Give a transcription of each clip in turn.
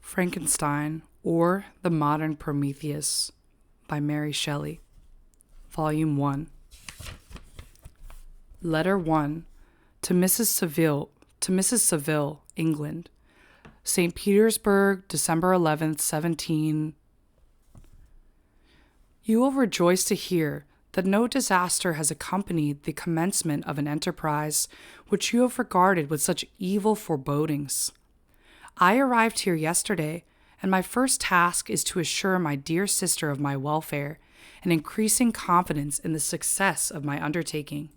Frankenstein, or The Modern Prometheus by Mary Shelley. Volume 1. Letter 1 to Mrs. Saville, England. St. Petersburg, December 11th, 17. You will rejoice to hear that no disaster has accompanied the commencement of an enterprise which you have regarded with such evil forebodings. I arrived here yesterday, and my first task is to assure my dear sister of my welfare and increasing confidence in the success of my undertaking.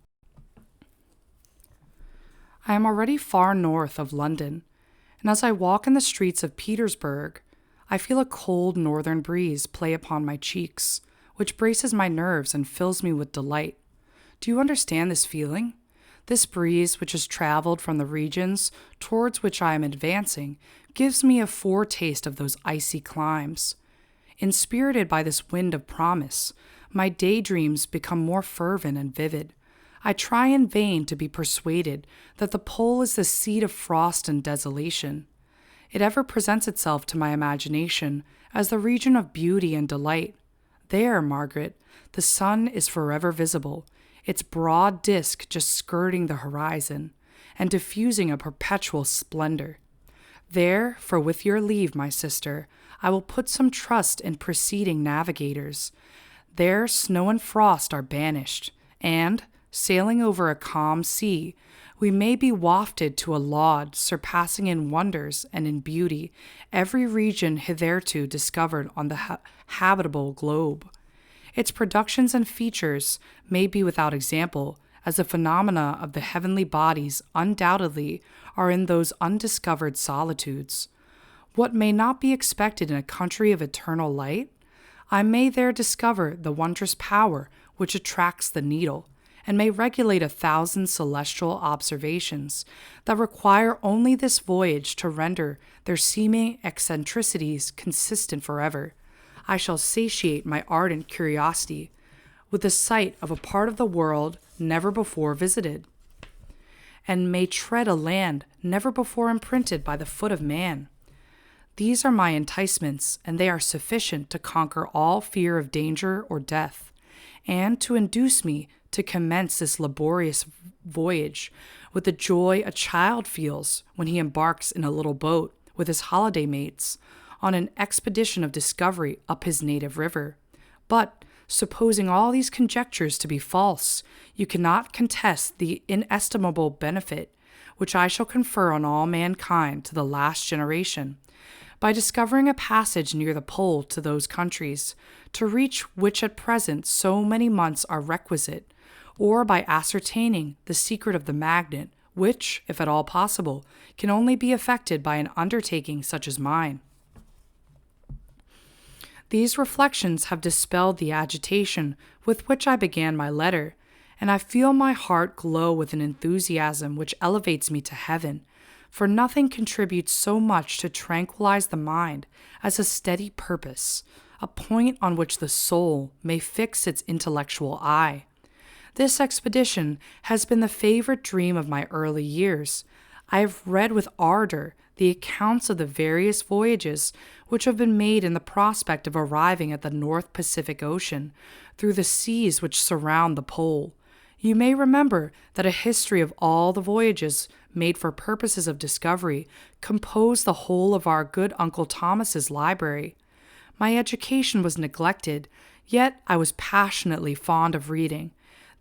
I am already far north of London, and as I walk in the streets of Petersburg, I feel a cold northern breeze play upon my cheeks, which braces my nerves and fills me with delight. Do you understand this feeling? This breeze, which has traveled from the regions towards which I am advancing, gives me a foretaste of those icy climes. Inspirited by this wind of promise, my daydreams become more fervent and vivid. I try in vain to be persuaded that the pole is the seat of frost and desolation. It ever presents itself to my imagination as the region of beauty and delight. There, Margaret, the sun is forever visible, its broad disk just skirting the horizon, and diffusing a perpetual splendor. There, for with your leave, my sister, I will put some trust in preceding navigators. There snow and frost are banished, and, sailing over a calm sea, we may be wafted to a laud surpassing in wonders and in beauty every region hitherto discovered on the habitable globe. Its productions and features may be without example, as the phenomena of the heavenly bodies undoubtedly are in those undiscovered solitudes. What may not be expected in a country of eternal light? I may there discover the wondrous power which attracts the needle, and may regulate 1,000 celestial observations that require only this voyage to render their seeming eccentricities consistent forever. I shall satiate my ardent curiosity with the sight of a part of the world never before visited, and may tread a land never before imprinted by the foot of man. These are my enticements, and they are sufficient to conquer all fear of danger or death, and to induce me to commence this laborious voyage with the joy a child feels when he embarks in a little boat with his holiday mates on an expedition of discovery up his native river. But, supposing all these conjectures to be false, you cannot contest the inestimable benefit which I shall confer on all mankind to the last generation, by discovering a passage near the pole to those countries, to reach which at present so many months are requisite, or by ascertaining the secret of the magnet, which, if at all possible, can only be effected by an undertaking such as mine. These reflections have dispelled the agitation with which I began my letter, and I feel my heart glow with an enthusiasm which elevates me to heaven, for nothing contributes so much to tranquilize the mind as a steady purpose, a point on which the soul may fix its intellectual eye. This expedition has been the favorite dream of my early years. I have read with ardor the accounts of the various voyages which have been made in the prospect of arriving at the North Pacific Ocean through the seas which surround the pole. You may remember that a history of all the voyages made for purposes of discovery composed the whole of our good Uncle Thomas's library. My education was neglected, yet I was passionately fond of reading.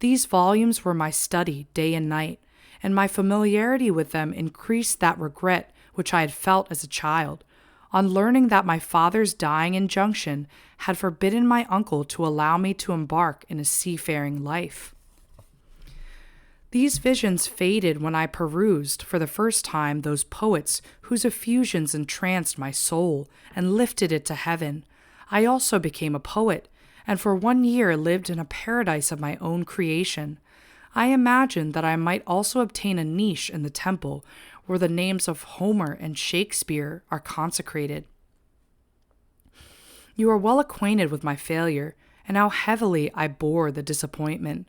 These volumes were my study day and night, and my familiarity with them increased that regret which I had felt as a child, on learning that my father's dying injunction had forbidden my uncle to allow me to embark in a seafaring life. These visions faded when I perused for the first time those poets whose effusions entranced my soul and lifted it to heaven. I also became a poet, and for 1 year lived in a paradise of my own creation. I imagined that I might also obtain a niche in the temple where the names of Homer and Shakespeare are consecrated. You are well acquainted with my failure, and how heavily I bore the disappointment.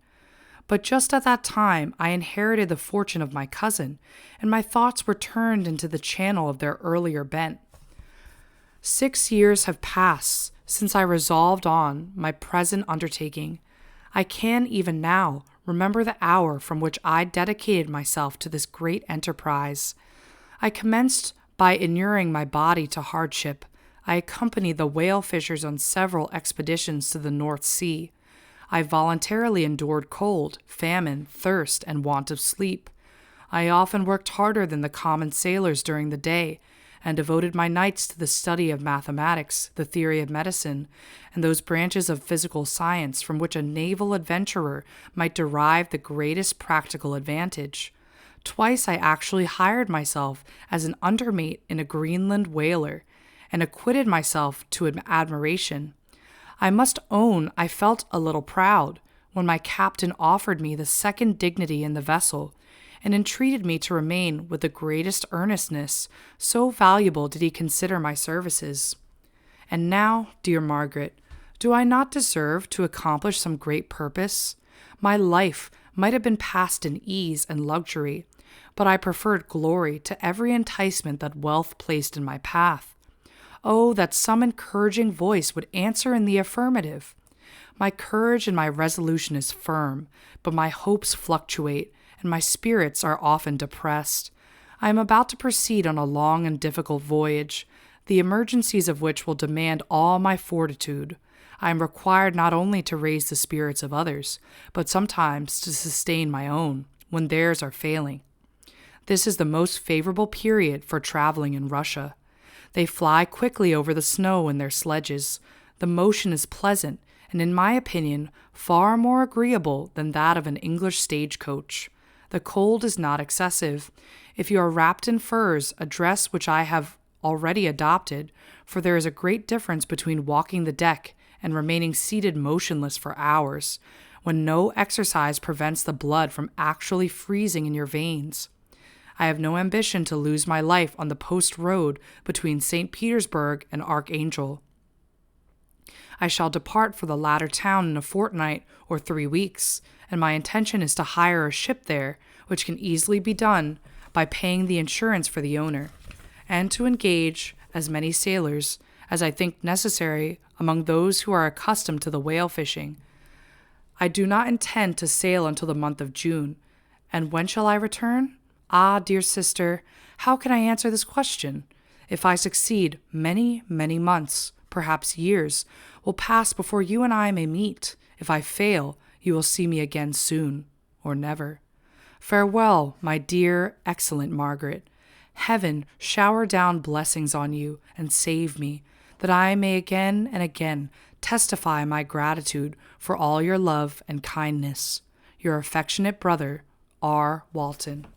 But just at that time I inherited the fortune of my cousin, and my thoughts were turned into the channel of their earlier bent. 6 years have passed since I resolved on my present undertaking. I can even now remember the hour from which I dedicated myself to this great enterprise. I commenced by inuring my body to hardship. I accompanied the whale fishers on several expeditions to the North Sea. I voluntarily endured cold, famine, thirst, and want of sleep. I often worked harder than the common sailors during the day, and devoted my nights to the study of mathematics, the theory of medicine, and those branches of physical science from which a naval adventurer might derive the greatest practical advantage. Twice I actually hired myself as an undermate in a Greenland whaler, and acquitted myself to admiration. I must own I felt a little proud when my captain offered me the second dignity in the vessel, and entreated me to remain with the greatest earnestness, so valuable did he consider my services. And now, dear Margaret, do I not deserve to accomplish some great purpose? My life might have been passed in ease and luxury, but I preferred glory to every enticement that wealth placed in my path. Oh, that some encouraging voice would answer in the affirmative! My courage and my resolution is firm, but my hopes fluctuate, and my spirits are often depressed. I am about to proceed on a long and difficult voyage, the emergencies of which will demand all my fortitude. I am required not only to raise the spirits of others, but sometimes to sustain my own, when theirs are failing. This is the most favorable period for traveling in Russia. They fly quickly over the snow in their sledges. The motion is pleasant, and in my opinion, far more agreeable than that of an English stagecoach. The cold is not excessive. If you are wrapped in furs, a dress which I have already adopted, for there is a great difference between walking the deck and remaining seated motionless for hours, when no exercise prevents the blood from actually freezing in your veins. I have no ambition to lose my life on the post road between St. Petersburg and Archangel. I shall depart for the latter town in a fortnight or 3 weeks, and my intention is to hire a ship there, which can easily be done by paying the insurance for the owner, and to engage as many sailors as I think necessary among those who are accustomed to the whale fishing. I do not intend to sail until the month of June. And when shall I return? Ah, dear sister, how can I answer this question? If I succeed, many, many months, perhaps years, will pass before you and I may meet. If I fail, you will see me again soon, or never. Farewell, my dear, excellent Margaret. Heaven shower down blessings on you and save me, that I may again and again testify my gratitude for all your love and kindness. Your affectionate brother, R. Walton.